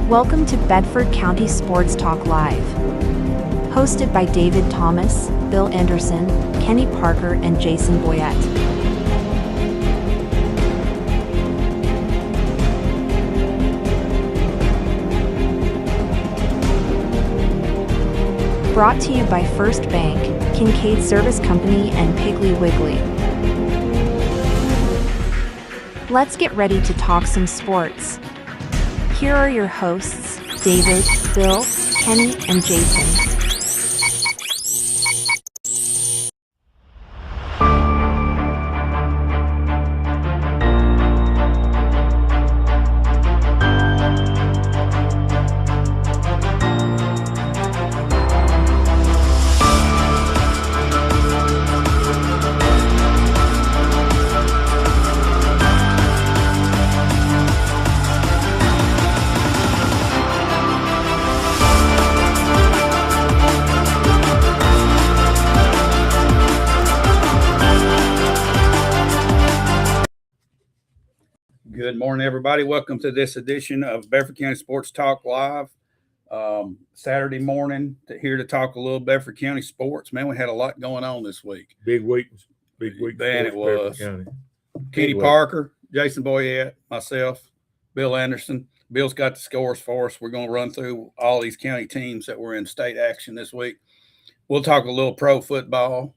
Welcome to Bedford County Sports Talk Live. Hosted by David Thomas, Bill Anderson, Kenny Parker, and Jason Boyette. Brought to you by First Bank, Kincaid Service Company, and Piggly Wiggly. Let's get ready to talk some sports. Here are your hosts, David, Bill, Kenny, and Jason. Good morning, everybody. Welcome to this edition of Bedford County Sports Talk Live. Saturday morning, here to talk a little Bedford County sports. Man, we had a lot going on this week. Big week. Man, it was. Kenny Parker, Jason Boyette, myself, Bill Anderson. Bill's got the scores for us. We're going to run through all these county teams that were in state action this week. We'll talk a little pro football,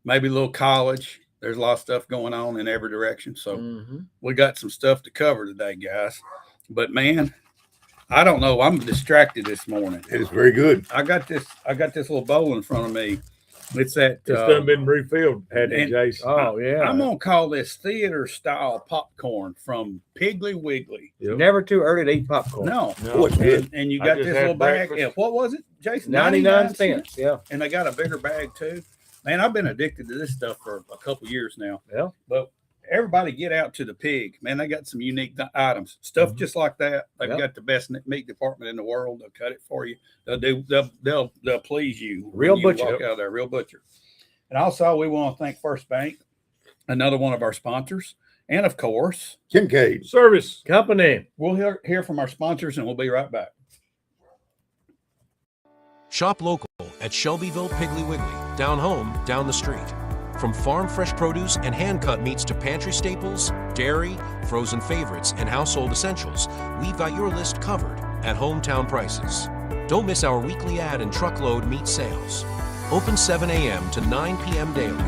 maybe a little college. There's a lot of stuff going on in every direction. So we got some stuff to cover today, guys. But, man, I don't know. I'm distracted this morning. It is very good. I got this little bowl in front of me. It's that it's done been refilled, hadn't it, Jason? Oh, yeah. I'm gonna call this theater style popcorn from Piggly Wiggly. Yep. Never too early to eat popcorn. No. Oh, it's good. And you got this little bag. Yeah, what was it, Jason? 99 cents. Yeah. And they got a bigger bag too. Man, I've been addicted to this stuff for a couple years now. Yeah. But everybody get out to the Pig. Man, they got some unique items. Stuff just like that. They've got the best meat department in the world. They'll cut it for you. They'll please you. Real butcher. Walk out of there, real butcher. And also, we want to thank First Bank, another one of our sponsors. And, of course, Kincaid Service Company. We'll hear from our sponsors, and we'll be right back. Shop local at Shelbyville Piggly Wiggly, down home, down the street. From farm fresh produce and hand-cut meats to pantry staples, dairy, frozen favorites, and household essentials, we've got your list covered at hometown prices. Don't miss our weekly ad and truckload meat sales. Open 7 a.m. to 9 p.m. daily.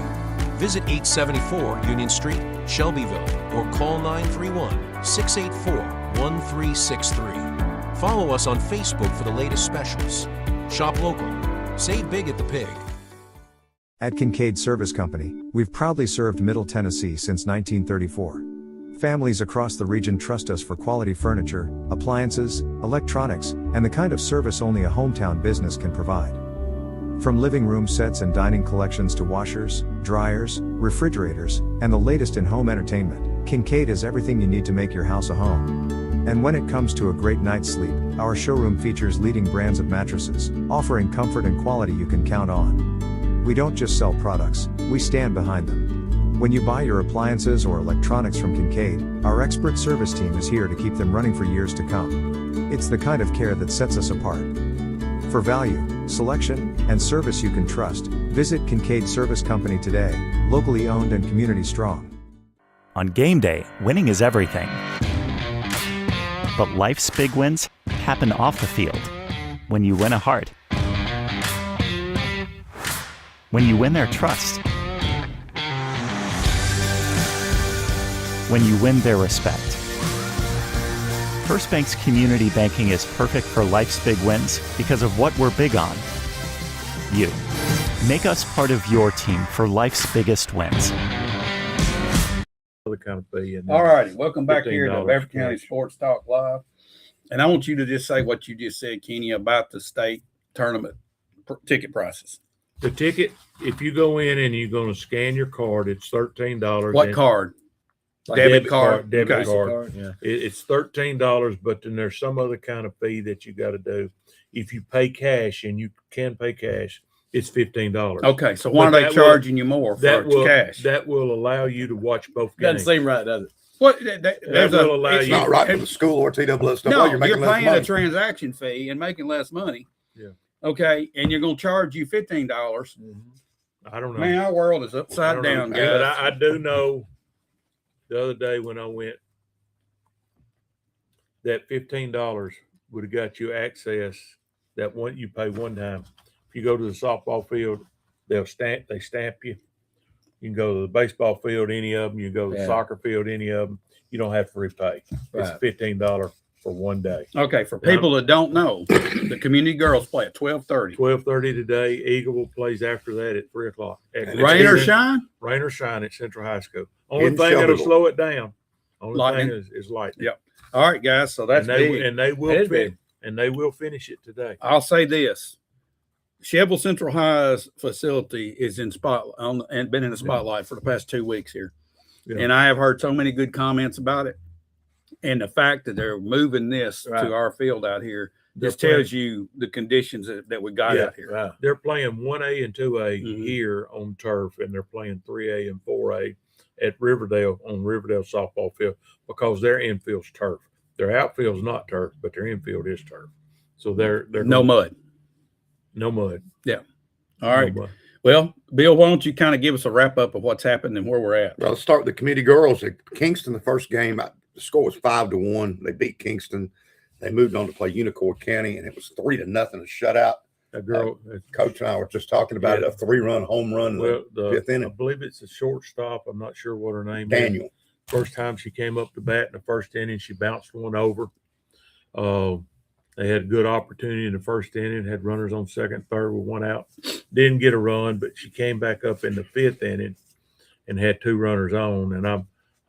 Visit 874 Union Street, Shelbyville, or call 931-684-1363. Follow us on Facebook for the latest specials. Shop local. Save big at the Pig. At Kincaid Service Company, we've proudly served Middle Tennessee since 1934. Families across the region trust us for quality furniture, appliances, electronics, and the kind of service only a hometown business can provide. From living room sets and dining collections to washers, dryers, refrigerators, and the latest in home entertainment, Kincaid is everything you need to make your house a home. And when it comes to a great night's sleep, our showroom features leading brands of mattresses, offering comfort and quality you can count on. We don't just sell products, we stand behind them. When you buy your appliances or electronics from Kincaid, our expert service team is here to keep them running for years to come. It's the kind of care that sets us apart. For value, selection, and service you can trust, visit Kincaid Service Company today, locally owned and community strong. On game day, winning is everything. But life's big wins happen off the field. When you win a heart. When you win their trust. When you win their respect. First Bank's community banking is perfect for life's big wins because of what we're big on. You. Make us part of your team for life's biggest wins. All righty. Welcome back here to Bedford County Sports Talk Live. And I want you to just say what you just said, Kenny, about the state tournament ticket prices. The ticket, if you go in and you're going to scan your card, it's $13. What card? Debit card. Debit card. Yeah. It's $13, but then there's some other kind of fee that you got to do. If you pay cash, and you can pay cash, it's $15. Okay, so why are they charging you more for cash? That will allow you to watch both Doesn't games. seem right, does it? What? That There's will allow it's It's you- not right for the school or TWS stuff. No, Well, you're making less paying money. a transaction fee and making less money. Yeah. Okay, and you're going to charge you $15. I don't know. Man, our world is I upside don't down, know. guys. But I do know the other day when I went, that $15 would have got you access that one you pay one time. If you go to the softball field, they stamp you. You can go to the baseball field, any of them. You can go to the Yeah. soccer field, any of them. You don't have to repay. It's Right. $15 for one day. Okay, for people that don't know, the community girls play at 12:30. 12:30 today. Eagleville plays after that at 3:00. And Rain or it's- shine? Rain or shine at Central High School. Only In thing that'll Shelbyville. slow it down. Only Lightning. thing is lightning. Yep. All right, guys. So that's and they big. and they will It is fin- big. and they will finish it today. I'll say this: Shelbyville Central High's facility is in and been in the spotlight for the past 2 weeks here, Yeah. and I have heard so many good comments about it. And the fact that they're moving this Right. to our field out here They're just tells you the conditions that we got Yeah. out here. Right. They're playing 1A and 2A Mhm. here on turf, and they're playing 3A and 4A at Riverdale on Riverdale softball field because their infield's turf. Their outfield's not turf, but their infield is turf. So they're No mud. no mud. All right. No mud. Well, Bill, why don't you kind of give us a wrap up of what's happened and where we're at? Well, let's start with the community girls at Kingston. The first game, the score was 5-1. They beat Kingston. They moved on to play Unicoi County, and it was 3-0, a shutout. A girl. Coach and I were just talking about it, a 3-run home run in Well, the fifth I inning. believe it's a shortstop. I'm not sure what her name is. Daniel. First time she came up to bat in the first inning, she bounced one over. They had a good opportunity in the first inning, had runners on second, third with one out. Didn't get a run, but she came back up in the fifth inning and had two runners on. And I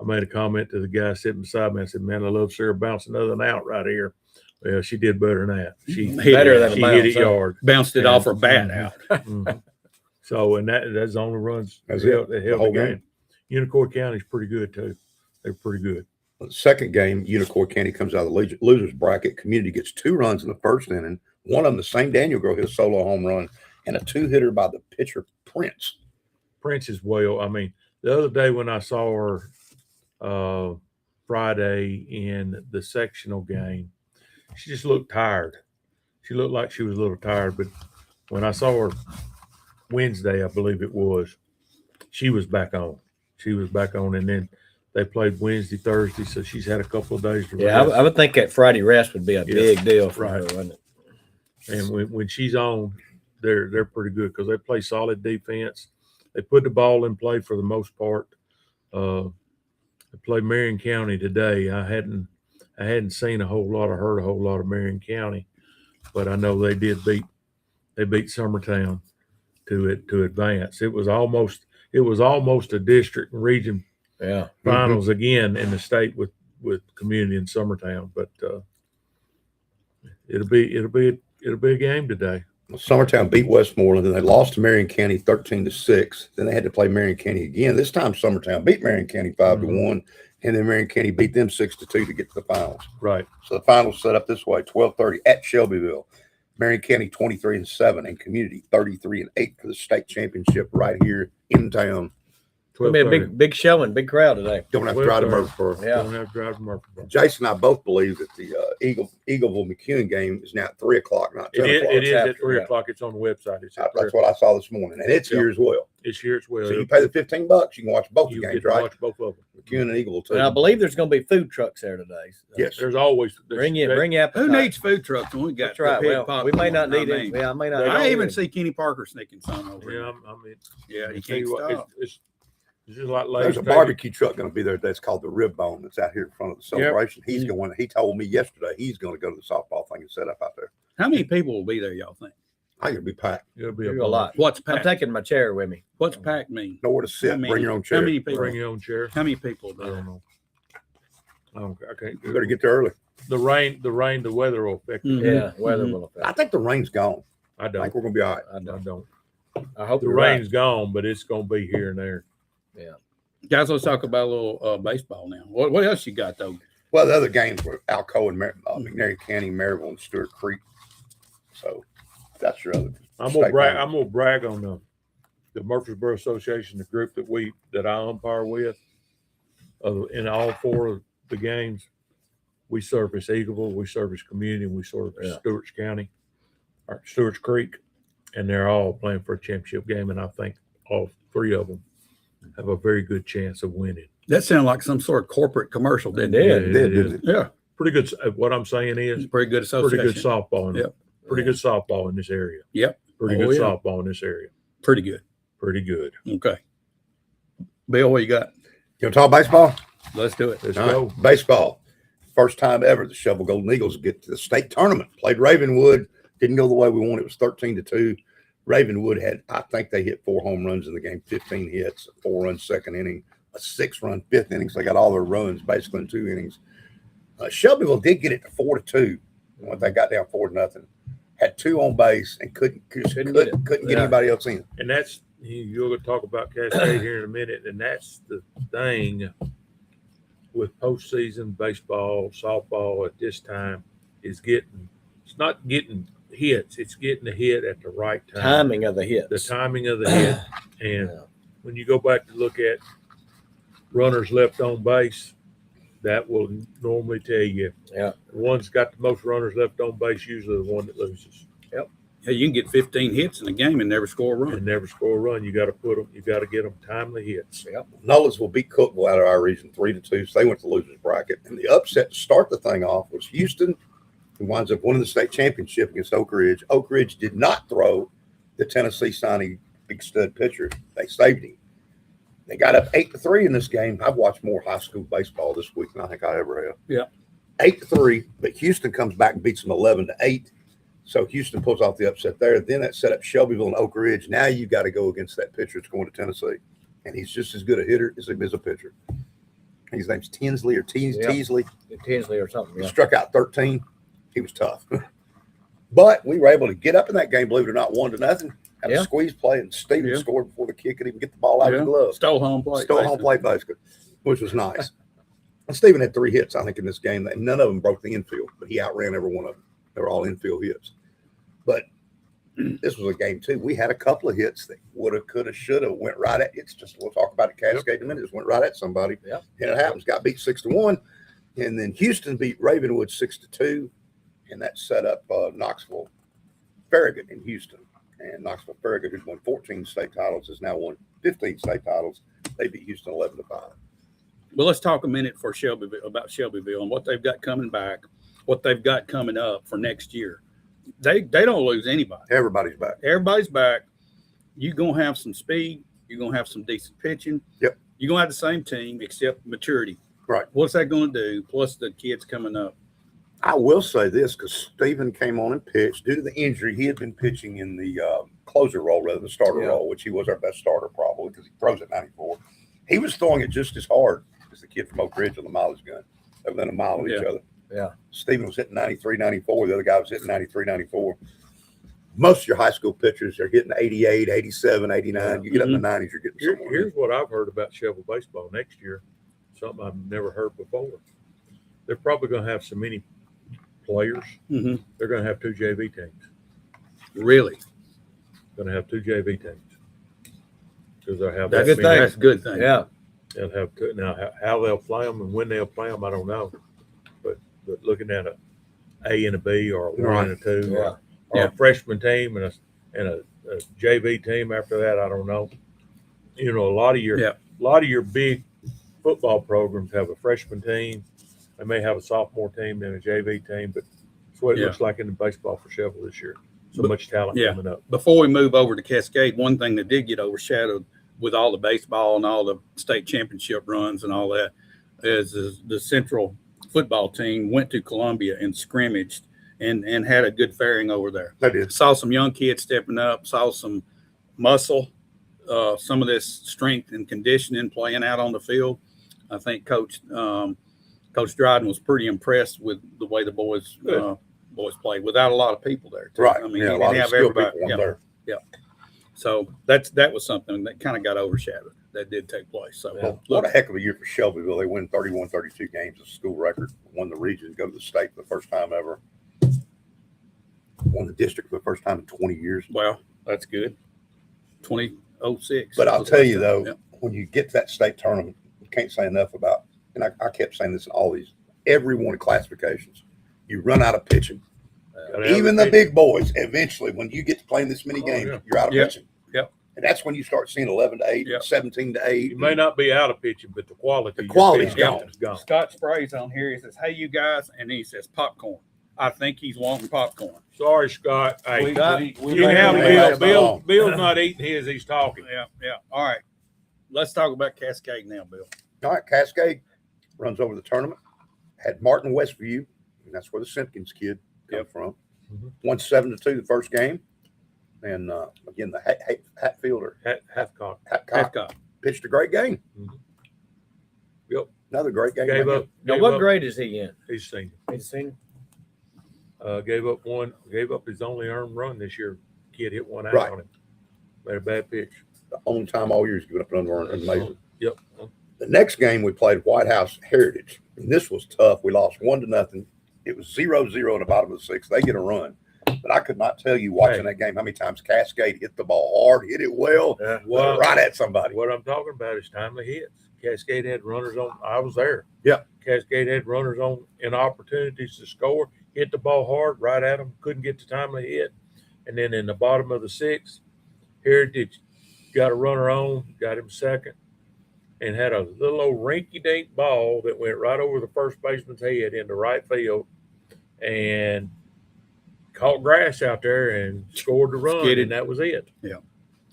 made a comment to the guy sitting beside me. I said, "Man, I love Sarah bouncing another out right here." Well, she did better than that. She Better than a she hit it bounce, huh? yard. Bounced it Yeah. off her bat Mhm. out. Mhm. So, and that's the only runs That's that it, held the the whole game. Unicoi County's pretty good too. They're pretty good. The second game, Unicoi County comes out of the losers bracket. Community gets 2 runs in the first inning. One of them, the same Daniel girl, hit a solo home run, and a 2-hitter by the pitcher Prince. Prince is well. I mean, the other day when I saw her Friday in the sectional game, she just looked tired. She looked like she was a little tired. But when I saw her Wednesday, I believe it was, she was back on. She was back on, and then they played Wednesday, Thursday, so she's had a couple of days to Yeah, rest. I would think that Friday rest would be a big deal for her, Right. wouldn't it? And when she's on, they're pretty good because they play solid defense. They put the ball in play for the most part. They played Marion County today. I hadn't seen a whole lot or heard a whole lot of Marion County, but I know they beat Summertown to advance. It was almost a district and region Yeah. finals again in the state with Community in Summertown, but it'll be a game today. Well, Summertown beat Westmoreland, and they lost to Marion County 13-6. Then they had to play Marion County again. This time, Summertown beat Marion County 5-1, and then Marion County beat them 6-2 to get to the finals. Right. So the finals set up this way: 12:30 at Shelbyville. Marion County 23-7, and Community 33-8 for the state championship right here in town. It'll be a big showing, big crowd today. Don't have to drive to 12:30. Murfreesboro. Yeah. Don't have to drive to Murfreesboro. Jason and I both believe that the Eagleville McEwen game is now at 3 o'clock, not 10 o'clock. It is at after, 3 yeah. o'clock. It's on the website. It's at 3 That's what I saw this morning, and it's Yeah. here as well. It's here as well. So you pay the $15, you can watch both the You get games, to right? watch both of them. McEwen and Eagleville too. And I believe there's going to be food trucks there today. So Yes. There's always Bring your Who appetite. needs food trucks when we got That's right. the big Well, we popcorn? may not need I it. mean, Yeah, I may not. I need even it. see Kenny Parker sneaking some over Yeah, here. I mean, Yeah, you I tell can't you what, stop. it's just like There's Lay's a Tater. barbecue truck going to be there that's called the Rib Bone that's out here in front of the celebration. He's going. He told me yesterday he's going to go to the softball thing and set up out there. How many people will be there, y'all think? I think it'll be packed. It'll be There's a lot. What's I'm packed? taking my chair with me. What's packed mean? Nowhere to sit. How many- Bring your own How chair. many people? Bring your own chair. How many people I there? don't know. I can't. You better get there early. The rain, the weather will affect it. Mhm. Yeah, weather Mhm. will affect. I think the rain's gone. I I don't. think we're going to be all right. I I don't. don't. I hope The you're right. rain's gone, but it's going to be here and there. Guys, let's talk about a little baseball now. What else you got though? Well, the other games were Alcoa and McNairy County, Maryville, and Stewart Creek. So that's your other. I'm state gonna brag. game. I'm gonna brag on the Murfreesboro Association, the group that I umpire with. In all 4 of the games, we service Eagleville, we service Community, and we service Stewart's County, or Stewart's Creek, and they're all playing for a championship game. And I think all 3 of them have a very good chance of winning. That sounded like some sort of corporate commercial, didn't it? It is. Yeah. Pretty good. What I'm saying is It's pretty good association. pretty good softball. Yep. Pretty good softball in this area. Yep. Pretty good softball in this area. Pretty good. Pretty good. Okay. Bill, what you got? You want to talk baseball? Let's do it. Let's All go. right. Baseball. First time ever the Shovel Golden Eagles get to the state tournament. Played Ravenwood. Didn't go the way we wanted. It was 13-2. Ravenwood had, I think they hit 4 home runs in the game, 15 hits, a 4-run second inning, a 6-run fifth inning. So they got all their runs basically in 2 innings. Shelbyville did get it to 4-2 when they got down 4-0. Had 2 on base and couldn't get anybody else in. And that's, you're going to talk about Cascade here in a minute, and that's the thing with postseason baseball, softball at this time is it's not getting hits, it's getting the hit at the right time. Timing of the hits. The timing of the hit. And when you go back to look at runners left on base, that will normally tell you the one's got the most runners left on base, usually the one that loses. Yeah, you can get 15 hits in a game and never score a run. And never score a run. You got to get them timely hits. Nolensville beat Cookville out of our region 3-2. So they went to the losers bracket. And the upset to start the thing off was Houston, who winds up winning the state championship against Oak Ridge. Oak Ridge did not throw the Tennessee signing big stud pitcher. They saved him. They got up 8-3 in this game. I've watched more high school baseball this week than I think I ever have. Yeah. 8-3, but Houston comes back and beats them 11-8. So Houston pulls off the upset there. Then that set up Shelbyville and Oak Ridge. Now you got to go against that pitcher that's going to Tennessee. And he's just as good a hitter as a pitcher. His name's Tinsley or Teasley. Tinsley or something. He struck out 13. He was tough. But we were able to get up in that game, believe it or not, 1-0. Had a squeeze play, and Steven scored before the kid could even get the ball out of his glove. Stole home plate. Basically, which was nice. And Steven had 3 hits, I think, in this game. And none of them broke the infield, but he outran every one of them. They were all infield hits. But this was a game, too. We had a couple of hits that woulda, coulda, shoulda, went right at. It's just, we'll talk about the Cascade in a minute. Just went right at somebody. Yep. And it happens. Got beat 6-1. And then Houston beat Ravenwood 6-2. And that set up Knoxville Farragut in Houston. And Knoxville Farragut, who's won 14 state titles, has now won 15 state titles. They beat Houston 11-5. Well, let's talk a minute for about Shelbyville and what they've got coming back, what they've got coming up for next year. They don't lose anybody. Everybody's back. Everybody's back. You're going to have some speed. You're going to have some decent pitching. Yep. You're going to have the same team except maturity. Right. What's that going to do? Plus the kids coming up. I will say this because Stephen came on and pitched. Due to the injury, he had been pitching in the closer role rather than the starter role, which he was our best starter probably because he throws at 94. He was throwing it just as hard as the kid from Oak Ridge on the mileage gun, other than a mile of each other. Yeah. Stephen was hitting 93, 94. The other guy was hitting 93, 94. Most of your high school pitchers are hitting 88, 87, 89. You get up in the 90s, you're getting somewhere. Here's what I've heard about Shelbyville baseball next year, something I've never heard before. They're probably going to have so many players. Mm-hmm. They're going to have 2 JV teams. Really? Going to have 2 JV teams. Because they'll have That's a good thing. Yeah. They'll have to, now how they'll play them and when they'll play them, I don't know. But looking at A and a B or a 1 and a 2 or a freshman team and a JV team after that, I don't know. You know, a lot of your big football programs have a freshman team. They may have a sophomore team and a JV team, but that's what it looks like in the baseball for Shelbyville this year. So much talent coming up. Before we move over to Cascade, one thing that did get overshadowed with all the baseball and all the state championship runs and all that is the Central football team went to Columbia and scrimmaged and had a good faring over there. They did. Saw some young kids stepping up, saw some muscle, some of this strength and conditioning playing out on the field. I think Coach Dryden was pretty impressed with the way the boys played without a lot of people there. Too. Right. I mean, a he lot didn't of have everybody. people there. So that was something that kind of got overshadowed. That did take place. So What a heck of a year for Shelbyville. They win 31, 32 games, a school record, won the region, go to the state for the first time ever, won the district for the first time in 20 years. Well, that's good. 2006. But I'll tell you, though, when you get to that state tournament, you can't say enough about and I kept saying this in all these, every one of classifications, you run out of pitching. Even the big boys, eventually, when you get to playing this many games, you're out of pitching. Yep. And that's when you start seeing 11 to 8, 17 to 8. You may not be out of pitching, but the quality quality's gone. Scott Spray's on here. He says, "Hey, you guys," and he says, "Popcorn." I think he's wanting popcorn. Sorry, Scott. Hey, We you can have better Bill. Bill's not eating his. He's talking. Yeah. All right. Let's talk about Cascade now, Bill. All right, Cascade runs over the tournament. Had Martin Westview, and that's where the Simpkins kid come from. Won 7-2 the first game. And again, the Hatfielder Hathcock pitched a great game. Yep. Another great game. Now, what grade is he in? He's senior. He's senior. Gave up his only earned run this year. Kid hit one out Right. on him. Made a bad pitch. The only time all year he's given up an unearned. Amazing. Yep. The next game we played White House Heritage, and this was tough. We lost 1-0. It was 0-0 in the bottom of the sixth. They get a run. But I could not tell you watching that game how many times Cascade hit the ball hard, hit it well, right at somebody. What I'm talking about is timely hits. Cascade had runners on. I was there. Yeah. Cascade had runners on in opportunities to score, hit the ball hard, right at them, couldn't get the timely hit. And then in the bottom of the sixth, Heritage got a runner on, got him second, and had a little old rinky-dink ball that went right over the first baseman's head into right field and caught grass out there and scored the run, and that was it. Yeah.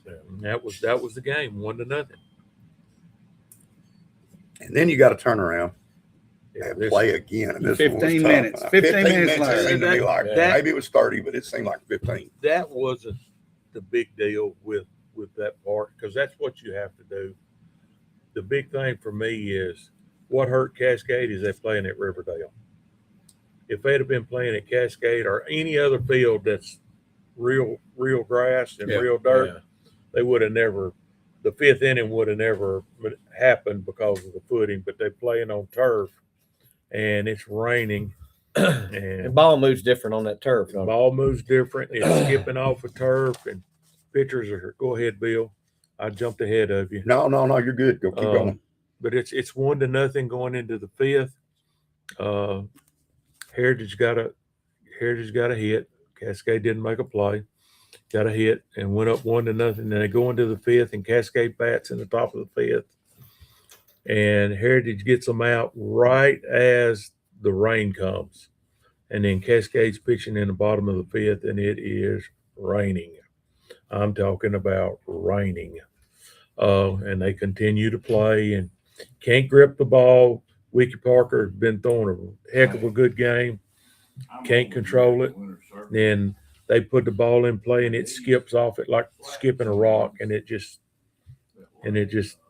And that was the game, 1-0. And then you got to turn around and play again. And this 15 one was minutes. tough. 15 minutes It later. seemed to me like maybe it was 30, but it seemed like 15. That wasn't the big deal with that part, because that's what you have to do. The big thing for me is what hurt Cascade is they playing at Riverdale. If they'd have been playing at Cascade or any other field that's real grass and real dirt, they would have never, the fifth inning would have never happened because of the footing, but they're playing on turf and it's raining. And the ball moves different on that turf. The ball moves different. It's skipping off a turf, and pitchers are, go ahead, Bill. I jumped ahead of you. No, you're good. Go keep going. But it's 1-0 going into the fifth. Heritage got a hit. Cascade didn't make a play. Got a hit and went up 1-0. And they go into the fifth, and Cascade bats in the top of the fifth. And Heritage gets them out right as the rain comes. And then Cascade's pitching in the bottom of the fifth, and it is raining. I'm talking about raining. And they continue to play and can't grip the ball. Wiki Parker has been throwing a heck of a good game. Can't control it. Then they put the ball in play and it skips off it like skipping a rock, and it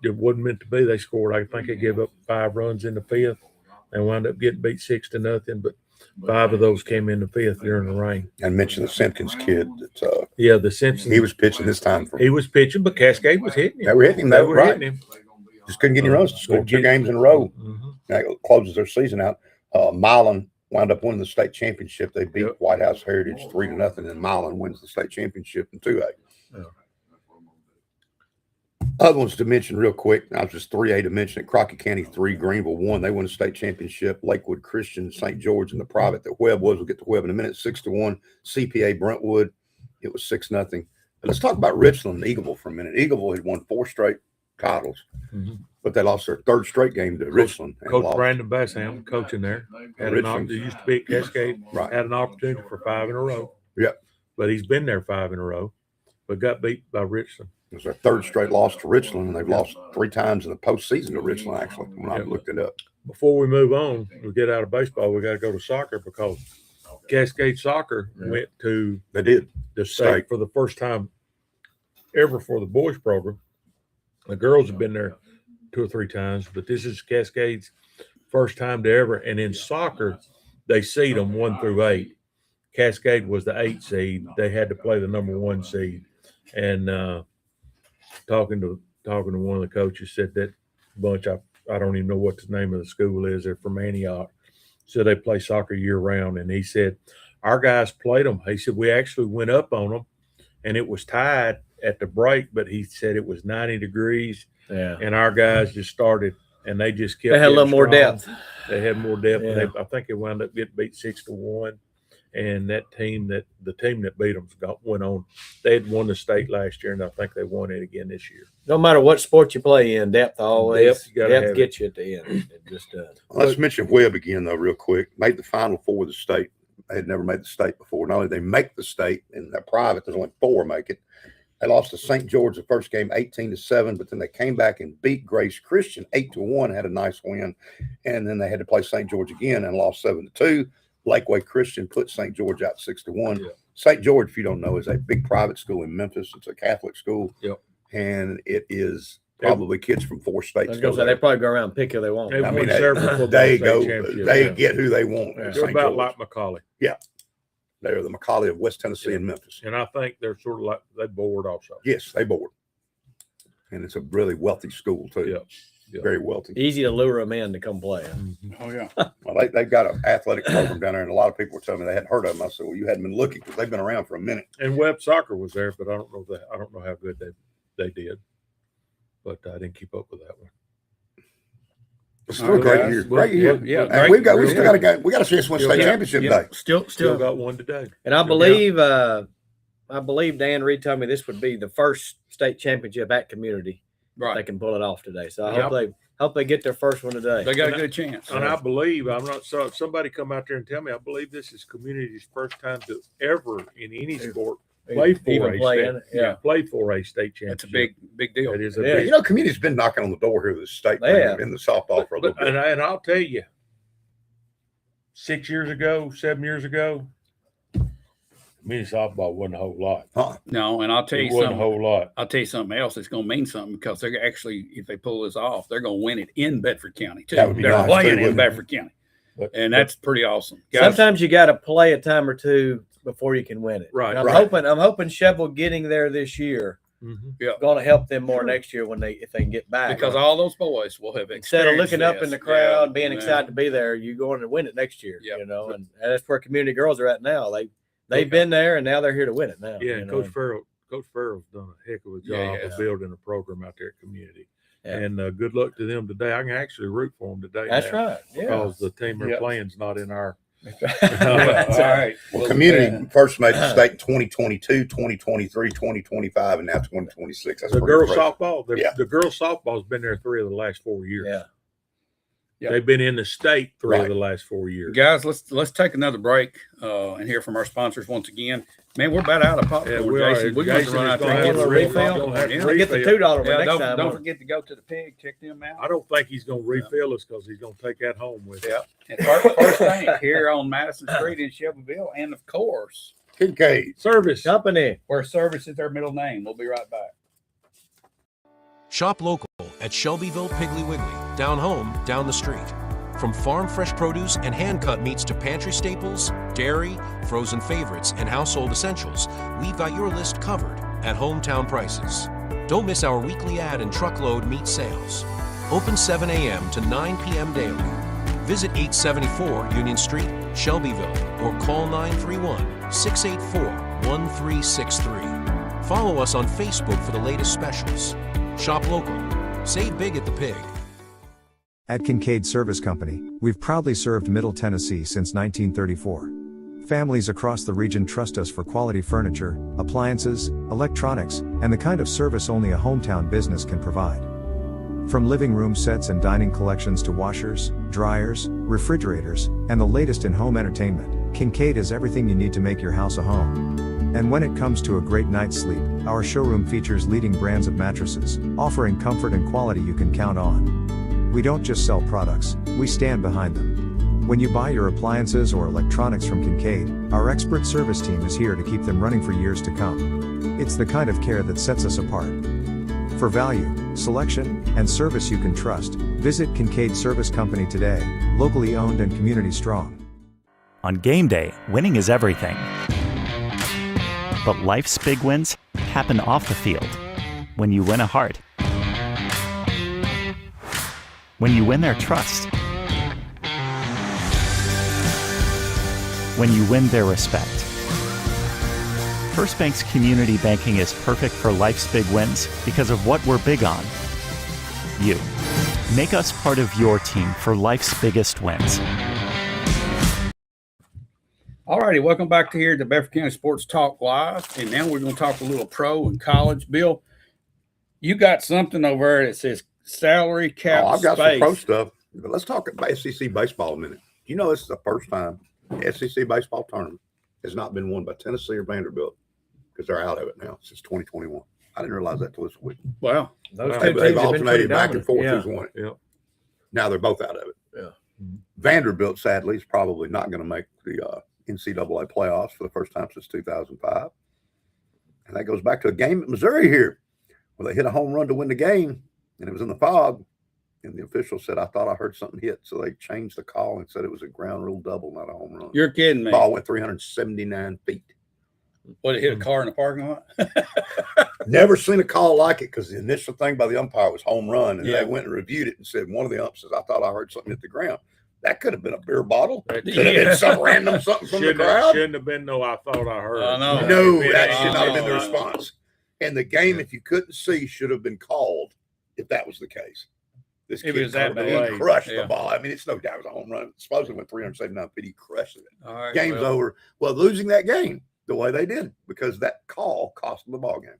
wasn't meant to be. They scored. I think they gave up 5 runs in the fifth and wound up getting beat 6-0. But 5 of those came in the fifth during the rain. And mention the Simpkins kid. The Simpsons. He was pitching this time. He was pitching, but Cascade was hitting him. They were hitting him. They were hitting him. Just couldn't get any runs to score 2 games in a row. That closes their season out. Milan wound up winning the state championship. They beat White House Heritage 3-0, and Milan wins the state championship in 2A. Other ones to mention real quick. I was just 3A to mention it. Crockett County 3, Greenville 1. They won the state championship. Lakewood Christian, St. George in the private. The Webb was. We'll get to Webb in a minute. 6-1. CPA Brentwood. It was 6-0. But let's talk about Richland and Eagleville for a minute. Eagleville had won 4 straight titles, but they lost their 3rd straight game to Richland. Coach Brandon Bassham, coaching there, had an used to be at Cascade, had an opportunity for 5 in a row. Yeah, but he's been there 5 in a row, but got beat by Richland. It was their 3rd straight loss to Richland, and they've lost 3 times in the postseason to Richland. Actually, when I looked it up. Before we move on, we get out of baseball. We got to go to soccer because Cascade Soccer went to the state for the first time ever for the boys program. The girls have been there 2 or 3 times, but this is Cascade's first time to ever. And in soccer, they seed them 1 through 8. Cascade was the 8 seed. They had to play the number 1 seed. And talking to one of the coaches, said that bunch, I don't even know what the name of the school is. They're from Antioch. So they play soccer year round. And he said, our guys played them. He said, we actually went up on them, and it was tied at the break, but he said it was 90 degrees, and our guys just started and they just kept. They had a little more strong. depth. They had more depth. Yeah. And I think they wound up getting beat 6-1. And the team that beat them went on. They had won the state last year, and I think they won it again this year. No matter what sport you play in, depth always Depth gets you at the end. It just does. Let's mention Webb again, though, real quick. Made the Final Four of the state. They had never made the state before. Not only they make the state in their private, there's only 4 make it. They lost to St. George the first game 18-7, but then they came back and beat Grace Christian 8-1, had a nice win. And then they had to play St. George again and lost 7-2. Lakeway Christian put St. George out 6-1. Yeah. St. George, if you don't know, is a big private school in Memphis. It's a Catholic school. Yep. And it is probably kids from 4 states. I was going to say, they probably go around and pick who they want. They I won mean, several football they state go, championships, they yeah. get who they want. Yeah. at They're St. about George. like Macaulay. They're the Macaulay of West Tennessee and Memphis. And I think they're sort of like they board also. Yes, they board. And it's a really wealthy school, too. Yeah. Yeah. Very wealthy. Easy to lure them in to come play. Oh, yeah. Well, they've got an athletic program down there, and a lot of people were telling me they hadn't heard of them. I said, well, you hadn't been looking because they've been around for a minute. And Webb Soccer was there, but I don't know how good they did. But I didn't keep up with that one. It's still a great year. Great year. Yeah, And we still got to go. We got to see us win state championship day. Still got one today. And I believe Dan Reed told me this would be the first state championship at Community. They Right. can pull it off today. So I hope they get their first one today. They got a good chance. And I believe somebody come out there and tell me. I believe this is Community's first time to ever in any sport play for a state championship. That's a big deal. It is Yeah. You know, Community's been knocking on the door here of the state in the softball for a little bit. And I'll tell you, 7 years ago, mini softball wasn't a whole lot. No, and I'll tell you It wasn't a something. whole lot. I'll tell you something else. It's going to mean something because they're actually, if they pull this off, they're going to win it in Bedford County too. That would be They're nice, playing too, in wouldn't it? Bedford County, and that's pretty awesome. Guys, Sometimes you got to play a time or two before you can win it. Right. And I'm hoping Chevel getting there this year Mm-hmm. going to help them more next year if they can get back. because all those boys will have Instead of experienced looking up in the crowd, being Yeah. excited to be there, you're going to win it next year. Yep. You know, and that's where Community Girls are at now. They've been there and now they're here to win it now. Yeah, you and know? Coach Farrell's done a heck of a job Yeah, of building a program out there at Community. Yeah. And good luck to them today. I can actually root for them today. That's now, right. Yeah. Because the team they're Yep. playing's not in our. That's all right. Well, Community first made the state in 2022, 2023, 2025, and now 2026. That's The pretty girls impressive. softball, the girls softball's been there 3 of the last 4 years. Yeah. Yep. They've been in the state 3 Right. of the last 4 years. Guys, let's take another break and hear from our sponsors once again. Man, we're about out of popcorn, Yeah, we are. Jason. We're going to Jason run is out gonna there and have get to the refill. refill. Have to Yeah. refill. Get the $2 Yeah, next time. don't forget to go to the pig. Check them out. I don't think he's going to refill us because he's going to take that home with him. Yeah. And first thing here on Madison Street in Shelbyville, and of course, Kincaid. Service. Company. where service is their middle name. We'll be right back. Shop local at Shelbyville Piggly Wiggly. Down home, down the street. From farm fresh produce and hand-cut meats to pantry staples, dairy, frozen favorites, and household essentials, we've got your list covered at hometown prices. Don't miss our weekly ad and truckload meat sales. Open 7 a.m. to 9 p.m. daily. Visit 874 Union Street, Shelbyville, or call 931-684-1363. Follow us on Facebook for the latest specials. Shop local. Save big at the Pig. At Kincaid Service Company, we've proudly served Middle Tennessee since 1934. Families across the region trust us for quality furniture, appliances, electronics, and the kind of service only a hometown business can provide. From living room sets and dining collections to washers, dryers, refrigerators, and the latest in home entertainment, Kincaid is everything you need to make your house a home. And when it comes to a great night's sleep, our showroom features leading brands of mattresses, offering comfort and quality you can count on. We don't just sell products, we stand behind them. When you buy your appliances or electronics from Kincaid, our expert service team is here to keep them running for years to come. It's the kind of care that sets us apart. For value, selection, and service you can trust, visit Kincaid Service Company today, locally owned and community strong. On game day, winning is everything. But life's big wins happen off the field. When you win a heart. When you win their trust. When you win their respect. First Bank's community banking is perfect for life's big wins because of what we're big on. You. Make us part of your team for life's biggest wins. All righty, welcome back to here to Bedford County Sports Talk Live, and now we're going to talk a little pro and college. Bill, you got something over there that says salary cap I've got space. some pro stuff, but let's talk about SEC baseball a minute. You know, this is the first time the SEC baseball tournament has not been won by Tennessee or Vanderbilt because they're out of it now since 2021. I didn't realize that till this week. Wow. Those two They've teams have been alternated pretty back and dominant. forth Yeah. who's won it. Yeah. Now they're both out of it. Yeah. Vanderbilt, sadly, is probably not going to make the NCAA playoffs for the first time since 2005. And that goes back to a game at Missouri here where they hit a home run to win the game, and it was in the fog. And the official said, I thought I heard something hit. So they changed the call and said it was a ground rule double, not a home run. You're kidding me. Ball went 379 feet. What, it hit a car in the parking lot? Never seen a call like it because the initial thing by the umpire was home run. And Yeah. they went and reviewed it and said, one of the umps says, I thought I heard something hit the ground. That could have been a beer bottle. That Could have been some random something from the crowd. Shouldn't have been no. I thought I heard. I know. No, Yeah. that should not have been the Oh. response. And the game, if you couldn't see, should have been called if that was the case. This If it kid was that caught it, bad. he crushed Yeah. the ball. I mean, it's no doubt it was a home run. Supposedly went 379 feet. He crushed it. All right, Game's well, over. Well, losing that game the way they did because that call cost them the ball game.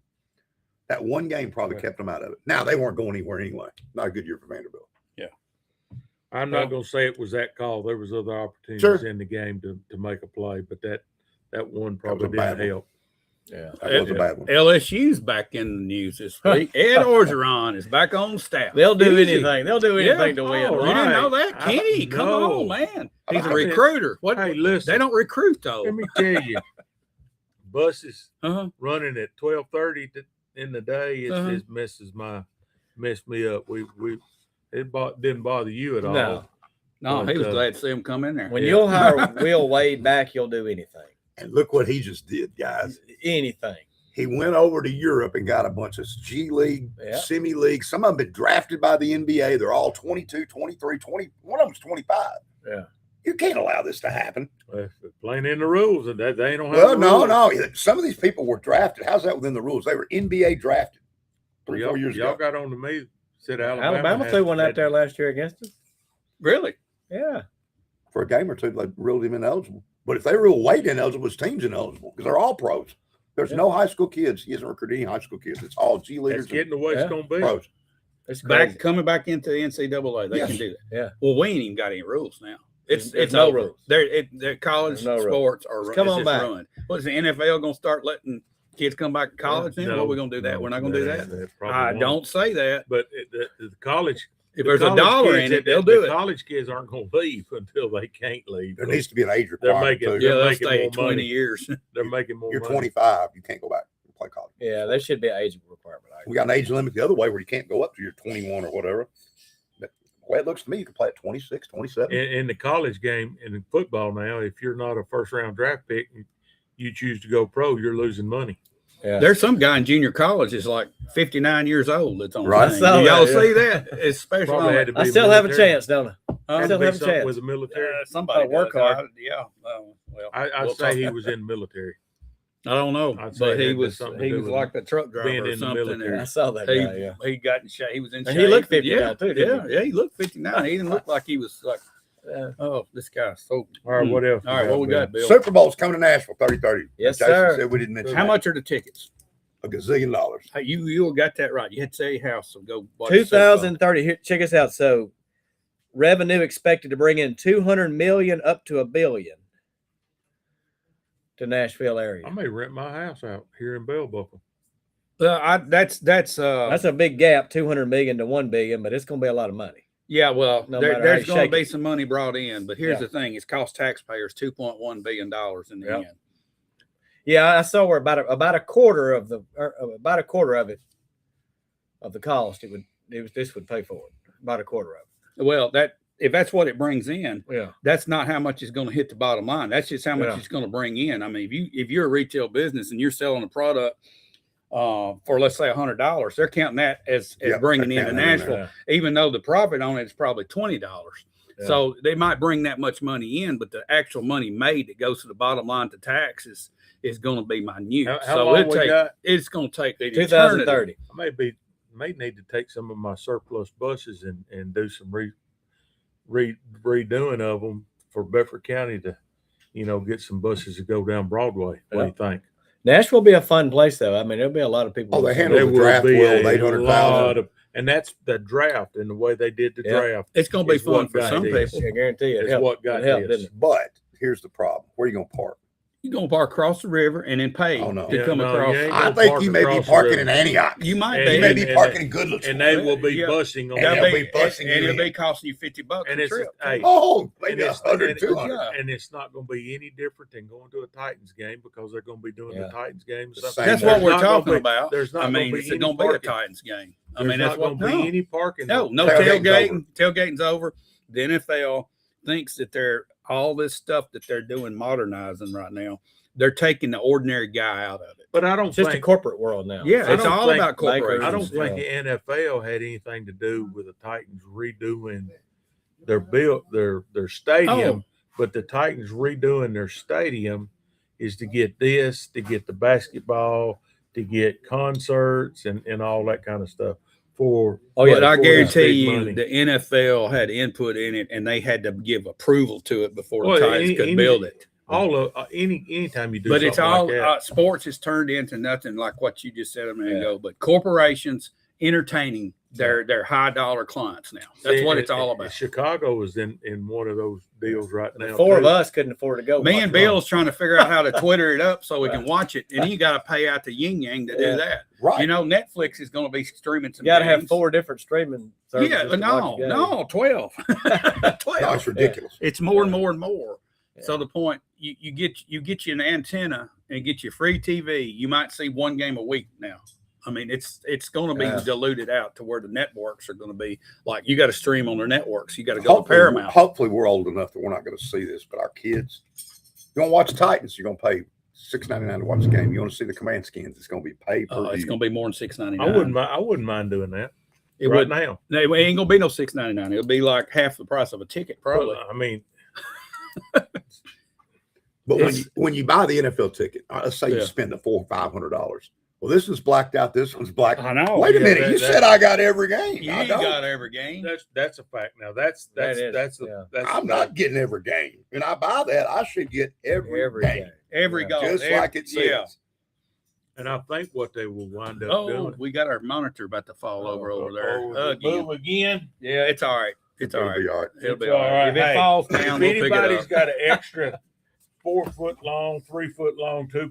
That one game probably kept them out of it. Now they weren't going anywhere anyway. Not a good year for Vanderbilt. I'm not going to say it was that call. There was other opportunities Sure. in the game to make a play, but that one probably That was a bad didn't one. help. Yeah. That was a bad one. LSU's back in the news this week. Ed Orgeron is back on staff. They'll do Easy. anything. They'll do anything to win. Oh, you didn't know right. that? Kenny, come No. on, man. He's a I mean, recruiter. What? Hey, listen. They don't recruit, though. Let me tell you, buses Uh-huh. running at 12:30 in the day Uh-huh. it messed me up. Didn't bother you at all. No. No, But, he was glad to see him come in there. When Yeah. you'll hire Will Wade back, he'll do anything. And look what he just did, guys. Anything. He went over to Europe and got a bunch of G League, Yeah. semi league. Some of them been drafted by the NBA. They're all 22, 23, 20. One of them's 25. Yeah. You can't allow this to happen. If they're playing in the rules, and they don't have. Well, the no, rules. no. Some of these people were drafted. How's that within the rules? They were NBA drafted 3-4 years Y'all ago. got on to me. Said Alabama had- threw one out had- there last year against us. Really? Yeah. For a game or two, they ruled him ineligible. But if they rule Wade ineligible, his team's ineligible because they're all pros. There's no high school kids. He isn't recruiting any high school kids. It's all G That's leaders getting the way Yeah. it's going to be. pros. It's crazy. Coming back into the NCAA, they Yes. can do that. Yeah. Well, we ain't even got any rules now. It's There's no over. rules. They're college There's no rules. sports are Come it's on just back. ruined. What is the NFL going to start letting kids come back to college? Then what are we going to do that? We're not going to do that. Probably I won't. don't say that. But the college. If the there's a college dollar kids, in it, they'll do the it. College kids aren't going to leave until they can't leave. There needs to be an age They're requirement. making- too. Yeah, they'll making stay more 20 money. years. They're making more You're money. 25. You can't go back and play college. Yeah, there should be an age requirement. We got an age limit the other way where you can't go up to your 21 or whatever. But the way it looks to me, you can play at 26, 27. In the college game, in football now, if you're not a first-round draft pick, you choose to go pro, you're losing money. Yeah. There's some guy in junior college that's like 59 years old. That's on Right. the thing. I saw Do y'all that, yeah. see that? Especially Probably on had that. to I be still have a military. chance, don't I? Huh? I still Had to have be a something chance. with the military. Somebody work does. hard. Yeah. Well, I'd we'll say talk- he was in the military. I don't know, I'd say but it he had was something to do with like the truck driver being or in the something. military. I saw that He, guy, yeah. he got in shape. He was in And shape. he looked 59 yeah, too, didn't yeah, yeah. He looked 59. He didn't look like he was like, Yeah. oh, this guy's so. All right, what else? All right, what we got, Bill? Super Bowl's coming to Nashville, 30-30. Yes, Jason sir. said we didn't mention How that. much are the tickets? A gazillion dollars. Hey, you got that right. You had to say house, so go watch the Super Bowl. 2030. Here, check us out. So, revenue expected to bring in 200 million up to $1 billion to Nashville area. I may rent my house out here in Bell Buckle. That's That's a big gap, 200 million to 1 billion, but it's going to be a lot of money. yeah. Well, No matter how there's you going shake to be it. some money brought in, but here's Yeah. the thing: it's cost taxpayers $2.1 billion in the Yeah. end. Yeah, I saw where about a quarter of the about a quarter of it of the cost this would pay for it. About a quarter of Well, if that's what it brings in, it. Yeah. that's not how much it's going to hit the bottom line. That's just how much Yeah. it's going to bring in. I mean, if you're a retail business and you're selling a product for let's say $100, they're counting that as Yeah, bringing they're in to counting it in Nashville, Yeah. even though the profit on it is probably $20. Yeah. So they might bring that much money in, but the actual money made that goes to the bottom line to taxes is going to be minute. How so long we got? it's going to take an 2030. I may be may need to take some of my surplus buses and do some redoing of them for Bedford County to, get some buses to go down Broadway. What do you think? Nashville will be a fun place, though. I mean, there'll be a lot of people. Oh, they There handle the draft will be well, a 800,000. lot of, and that's the draft and the way they did the draft. It's going to be is fun what for got some this. people. I guarantee you. It's It helped. what got It helped, this. didn't it? But here's the problem. Where are you going to park? You're going to park across the river and then pay Oh, no. to Yeah, come no, across. you ain't I gonna think park you may be across the parking river. in Antioch. You might And- be. You may be and- parking in Goodlettsville. And they will be Yeah. busing on And They'll they'll be, be busing and you it'll in. be costing you $50 And a it's trip. hey, Oh, maybe and it's- 100, and- 200. Yeah. and it's not going to be any different than going to a Titans game because they're going to be doing Yeah. the Titans game. The Something. same That's way. what There's we're not gonna talking be- about. There's not I mean, gonna it's be going any to be a parking. Titans game. I There's mean, that's not what. going to be any parking. No Tailgating's tailgating's over. The NFL thinks that they're all this stuff that they're doing modernizing right now. They're taking the ordinary guy out of it. But I don't It's just a think corporate world now. Yeah, I it's don't all think- about corporations. I don't Yeah. think the NFL had anything to do with the Titans redoing their stadium, but the Titans redoing their stadium is to get the basketball, to get concerts and all that kind of stuff for. But I for this guarantee big you, money. the NFL had input in it, and they had to give approval to it before Well, the Titans could build it. all of anytime you do, But it's all like that, sports has turned into nothing like what you just said a minute ago. But corporations entertaining their high dollar clients now. That's See, what it's all about. Chicago is in one of those deals right The now. four of too. us couldn't afford to go. Me much and longer. Bill's trying to figure out how to Twitter it up so we can watch it, and you got to pay out the yin yang to do Yeah. that. Right. You know, Netflix is going to be streaming some. You got to have games. 4 different streaming services. Yeah, to watch no, a game. no, 12. 12. No, it's ridiculous. It's more and more and more. Yeah. So the point you get you an antenna and get your free TV. You might see one game a week now. I mean, it's going to be Yeah. diluted out to where the networks are going to be like you got to stream on their networks. You got to go to Hopefully, Paramount. hopefully we're old enough that we're not going to see this, but our kids, you want to watch the Titans, you're going to pay $6.99 to watch the game. You want to see the command skins, it's going to be pay per It's view. going to be more than $6.99. I wouldn't mind doing that It right would. now. No, it ain't going to be no $6.99. It'll be like half the price of a ticket, probably. Well, I mean, But It's- when you buy the NFL ticket, let's say you Yeah. spend the $400 or $500. Well, this one's blacked out. This one's blacked. I know. Wait a Yeah, minute. You that- said I got every game. You I ain't don't. got every game. that's a fact. Now that's That is, that's yeah. that's I'm not getting every game. And I buy that. I should get every game. game. Every Yeah. goal. Just every- like it says. Yeah. And I think what they will wind up Oh, doing. we got our monitor about to fall over there. Move again. Yeah, it's all right. It's all It'll right. be all right. It'll be It's all right. If it Hey, falls if down, we'll pick it anybody's up. got an extra 4 foot long, 3 foot long, 2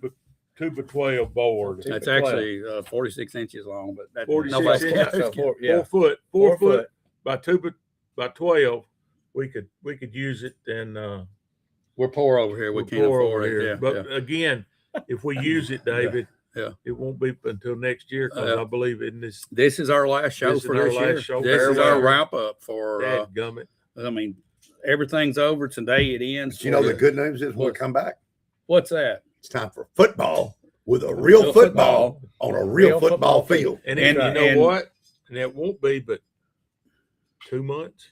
by 12 board, That's 12. actually 46 inches long, but that 46 nobody's inches. counting. So 4, 4 4 foot by 2 by 12. We could use it and We're poor over here. We we'll can't pour afford over it. here. Yeah, But again, if we use it, David, Yeah. it won't be until next year because Yeah. I believe in this. this is our last show This is for our this year. last show. This is our Farewell. wrap up for. Dadgummit. I mean, everything's over today. It ends. You know, for the good news is when we come back, What's that? it's time for football with a real Real football on a real football field. And, And- you know and- what? And it won't be but 2 months,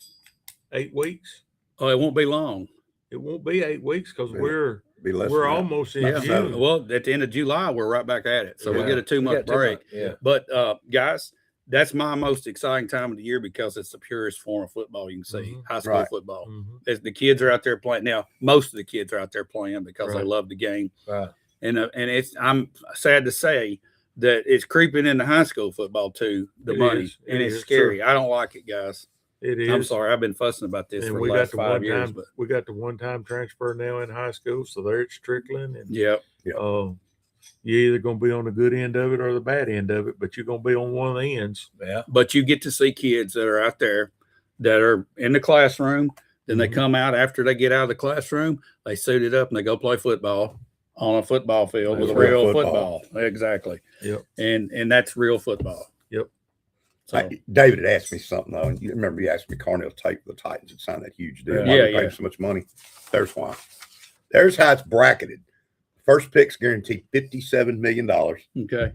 8 weeks. Oh, it won't be long. It won't be 8 weeks because Yeah. we're Be less we're than that. almost in Yeah. June. Well, at the end of July, we're right back at it. So we'll Yeah. get a 2-month break. Yeah. But guys, that's my most exciting time of the year because it's the purest form of football you can see. Mhm. High school Right. football. Mhm. As the kids are out there playing now, most of the kids are out there playing because they Right. love the game. Right. And it's I'm sad to say that it's creeping into high school football too. The It money is. and It it's is. scary. I don't like it, guys. It is. I'm sorry. I've been fussing about this And for we the got last the 5 years. one-time But we got the one-time transfer now in high school, so there it's trickling. And yeah, you're either going to be on the good end of it or the bad end of it, but you're going to be on one of the ends. Yeah. but you get to see kids that are out there that are in the classroom. Then they Mhm. come out after they get out of the classroom. They suit it up and they go play football on a football field with That's real real football. football. Exactly. Yep. And that's real football. Yep. So David had asked me something though, and you remember he asked me Carnell Tate for the Titans had signed that huge deal. Yeah. Why they Yeah, paid so much money. There's why. There's how it's bracketed. First pick's guaranteed $57 million. okay.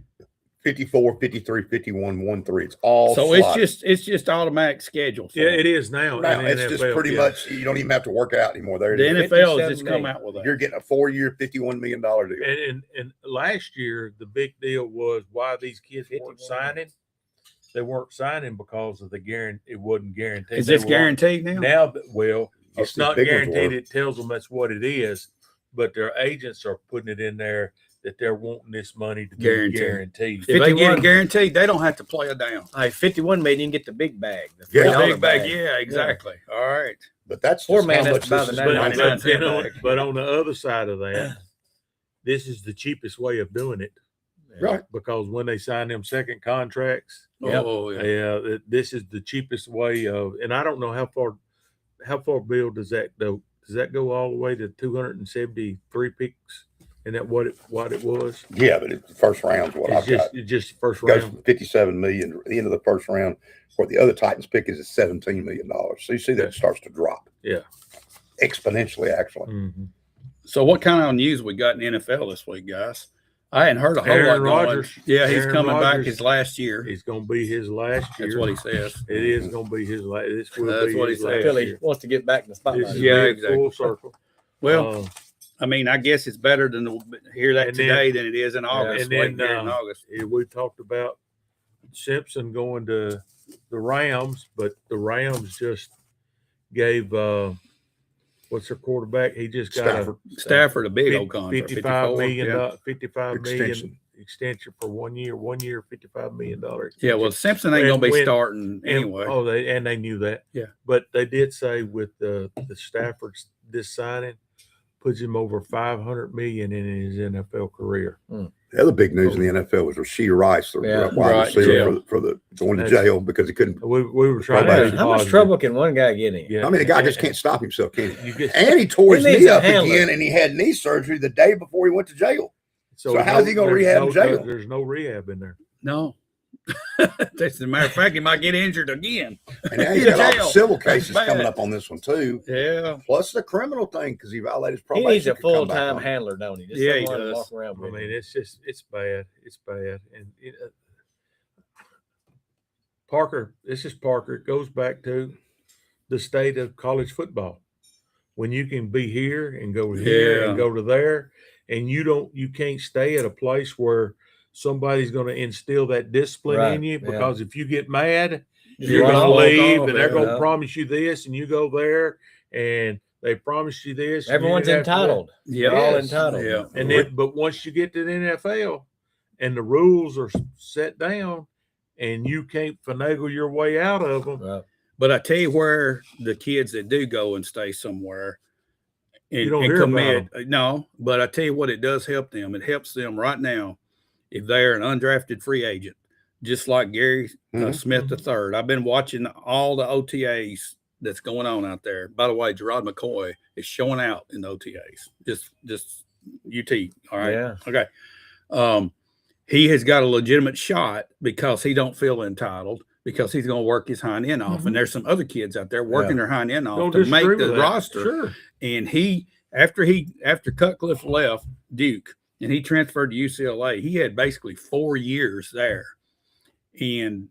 54, 53, 51, 1-3. It's all So slotted. it's just automatic schedule. For Yeah, them. it is now. Now, in the it's just NFL, pretty yeah. much you don't even have to work it out anymore. There it The is. NFL has 57 just come million. out with that. You're getting a 4-year, $51 million deal. And last year the big deal was why these kids weren't 51. signing they weren't signing because of the guarantee. It wasn't guaranteed. Is this guaranteed now? Now, well, Most it's of the not big ones guaranteed. were. It tells them that's what it is, but their agents are putting it in there that they're wanting this money to be guaranteed. If they get 51 it guaranteed, they don't have to play it down. Hey, 51 million, you can get the big bag. The Yeah, The $3 big bag, yeah, exactly. All right. But that's Poor just man how has much to buy this the is. 99 cent bag. But on the other side of that, this is the cheapest way of doing it. Right. Because when they sign them second contracts, Oh, yeah. this is the cheapest way of, and I don't know how far, Bill, does that go? Does that go all the way to 273 picks? And that what it was? Yeah, but it's the first round's what I've got. It's just first It goes round. from 57 million at the end of the first round, where the other Titans pick is at $17 million. So you see that it starts to drop. Yeah. Exponentially, actually. Mm-hmm. So what kind of news we got in the NFL this week, guys? I hadn't heard a whole Aaron lot going. Rodgers. Yeah, he's Aaron coming back Rodgers. his last year. It's going to be his last year. That's what he says. It is going to be his last. This will That's be what he his said. last Philly year. wants to get back in the This spotlight. is Yeah, big, exactly. full circle. Well, I mean, I guess it's better than to hear that And then- today than it is in August. and then, waiting here in August. We talked about Simpson going to the Rams, but the Rams just gave what's their quarterback? He just got Stafford, a big a old contract, 55 million, yeah. $55 million Extension. extension for 1 year, $55 million. Yeah, well, Simpson ain't going to be When- starting anyway. They knew that. Yeah. But they did say with the Stafford this signing puts him over 500 million in his NFL career. The other big news in the NFL was Rashee Rice, the Yeah. wide Right, receiver yeah. for the going to That's- jail because he couldn't. We were trying Probably. to be How much positive. trouble can one guy get in? Yeah. I mean, the guy just can't stop himself, can he? You get, And he tore his He needs knee a up handler. again, and he had knee surgery the day before he went to jail. So how's he gonna there's rehab in jail? There's no rehab in there. No. As a matter of fact, he might get injured again. And now he's got all the Jail. civil That's cases bad. coming up on this one too, Yeah. plus the criminal thing because he violated his He probation. needs a could come back full-time on it. handler, don't he? Just Yeah, he someone to does. walk around I with mean, him. it's bad. It's bad. And Parker, this is Parker. It goes back to the state of college football. When you can be here and go here Yeah. and go to there, and you can't stay at a place where somebody's going to instill that discipline Right, in you, yeah. because if you get mad, Just you're run going to off. leave, off, and they're yeah. going to promise you this, and you go there, and they promise you this. and you Everyone's have to- entitled. Yeah. They're all Yes. entitled. Yeah. And then, but once you get to the NFL, and the rules are set down, and you can't finagle your way out of them. Right. But I tell you where the kids that do go and stay somewhere and, You don't and hear commit, about no, but I tell you what, it does help them. It helps them right now if they're an undrafted free agent, just like Gary Mhm. Smith III. I've been watching all the OTAs that's going on out there. By the way, Gerard McCoy is showing out in the OTAs. Just UT. All right. Yeah. Okay. He has got a legitimate shot because he don't feel entitled, because he's going to work his hind end off. And there's some other kids out there working their hind end off Don't to make disagree the with that. roster. Sure. And after Cutcliffe left Duke and he transferred to UCLA, he had basically 4 years there. And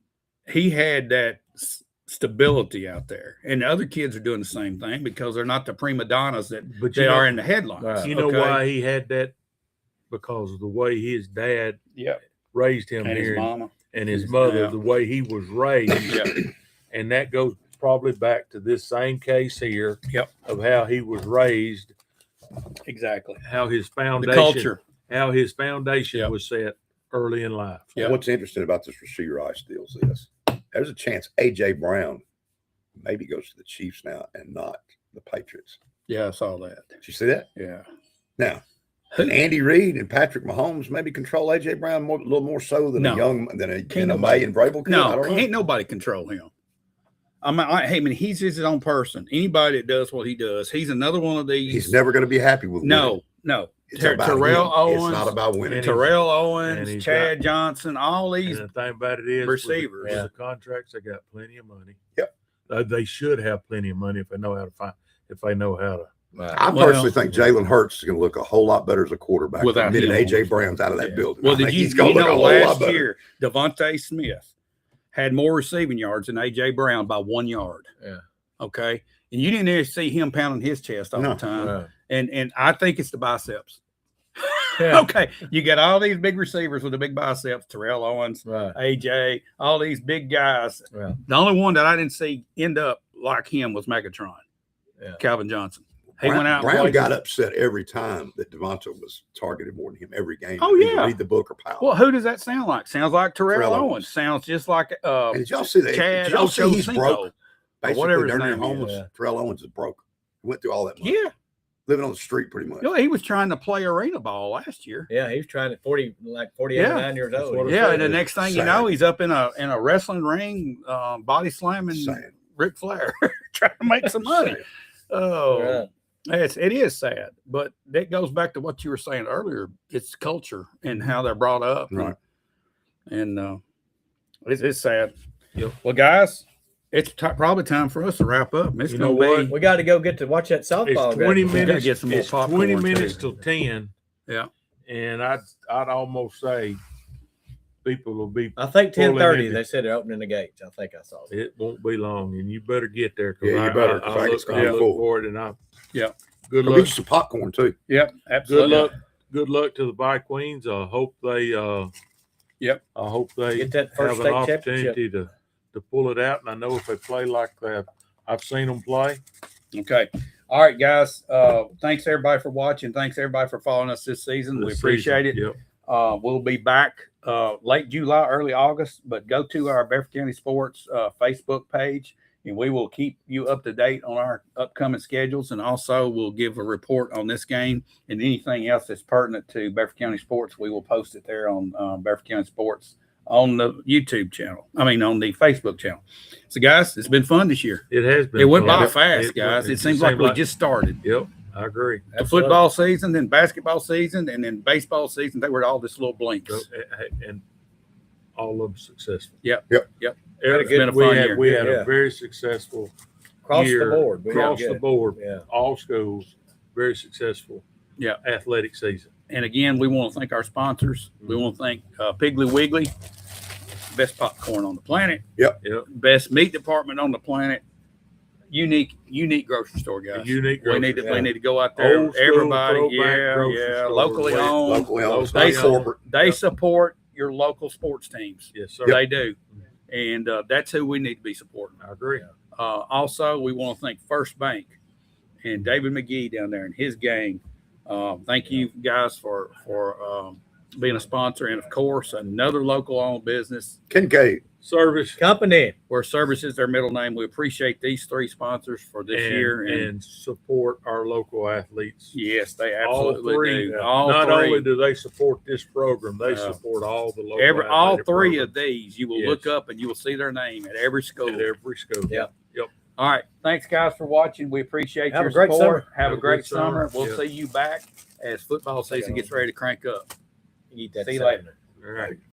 he had that stability out there. And the other kids are doing the same thing because they're not the prima donnas that But they are in the headlines. Right. You know okay? why he had that? Because of the way his dad Yeah. raised him And his here, mama. and his mother, Yeah. the way he was raised. Yeah. And that goes probably back to this same case here. Yep. Of how he was raised, Exactly. how his The foundation, culture. how his foundation Yep. was set early in life. Yeah. What's interesting about this Rashee Rice deal is this: there's a chance AJ Brown maybe goes to the Chiefs now and not the Patriots. Yeah, I saw that. Did you see that? Yeah. Now, Andy Reid and Patrick Mahomes maybe control AJ Brown a little more so than No. a May and Vrabel could. I No, don't know. ain't nobody control him. I mean, he's his own person. Anybody that does what he does, he's another one of these. He's never going to be happy with winning. No. It's about Terrell him. Owens. It's not about winning. And Terrell and Owens, he's Chad Johnson, all these. And the thing about it is, receivers. with the contracts, they got plenty of money. Yep. They should have plenty of money if they know how to find. If they know how to. I personally think Jalen Hurts is going to look a whole lot better as a quarterback Without the minute him. AJ Brown's out of that Yeah. building. Well, I did think you, he's gonna you look a know whole lot last better. year Devontae Smith had more receiving yards than AJ Brown by 1 yard. Yeah. Okay. And you didn't ever see him pounding his chest all No. the time. Right. And I think it's the biceps. Yeah. Okay, you got all these big receivers with the big biceps, Terrell Owens, Right. AJ, all these big guys. Yeah. The only one that I didn't see end up like him was Megatron, Calvin Johnson. He went out. Brown got upset every time that Devonta was targeted more than him every game. Oh, yeah. Read the book or Powell. Well, who does that sound like? Sounds like Terrell Terrell Owens. Owens. Sounds just like And did y'all see that? Chad Did y'all see he's Ochocinco, broke? or Basically, whatever his they're near name homeless. is. Terrell Owens is broke. He went through all that money. Yeah. Living on the street pretty much. You know, he was trying to play arena ball last year. Yeah, he was trying to 48 Yeah. or 9 years That's old. what Yeah, Sad. and the next thing you Sad. know, he's up in a wrestling ring, body slamming Sad. Ric Flair, trying to make some money. Sad. Oh, it is sad, but that goes back to what you were saying earlier. It's culture and how they're brought up, Right. and it's sad. Yep. Well, guys, it's probably time for us to wrap up. It's You gonna know be what? We got to go get to watch that It's softball. 20 game. minutes. get some more It's popcorn, 20 too. minutes till 10. Yeah. And I'd almost say people will be. I think pulling 10:30. in. They said they're opening the gates. I think I saw it. It won't be long, and you better get there. Yeah, you better, 'cause I I get look, started I look full. for it, and I. Yeah. Good Go luck. get you some popcorn too. Yep. Good Absolutely. luck. Good luck to the Bike Queens. I hope they. Yep. I hope they Get that first have an state championship. opportunity to pull it out. And I know if they play like that, I've seen them play. Okay. All right, guys. Thanks everybody for watching. Thanks everybody for following us this season. We this appreciate season. it. Yep. We'll be back late July, early August, but go to our Bedford County Sports Facebook page, and we will keep you up to date on our upcoming schedules. And also we'll give a report on this game and anything else that's pertinent to Bedford County Sports. We will post it there on Bedford County Sports on the YouTube channel. I mean, on the Facebook channel. So guys, it's been fun this year. It has been. It went fun. by fast, guys. It seems like we just started. Yep. I agree. The football season, then basketball season, and then baseball season. They were all just little blinks. And all of them successful. Yep. It's been a fun year. We had Yeah. a very successful Across year, the board. We across got the good. board. Yeah. All schools, very successful. Yeah. Athletic season. And again, we want to thank our sponsors. We want to thank Piggly Wiggly, best popcorn on the planet, Yep. best meat department on the planet, unique grocery store, guys. Unique We need to grocery, we need to go out there. Old school Everybody, throwback grocery store. locally owned. Locally owned, They, not corporate. they support your local sports teams. Yes, sir. They do, and that's who we need to be supporting. I agree. Also, we want to thank First Bank and David McGee down there and his gang. Thank you guys for being a sponsor, and of course, another local-owned business Kincaid. Service Company. where service is their middle name. We appreciate these three sponsors for this year, and support our local athletes. yes, they All absolutely three. do. All Not three. only do they support this program, they Yeah. support all the local. All athletic three of programs these, you will Yes. look up and you will see their name at every school. at every school. Yeah. All right. Thanks, guys, for watching. We appreciate Have your a great support. summer. Have a good great summer. We'll Yeah. see you back as football season gets ready to crank up. Eat that See you salmon. later. All right.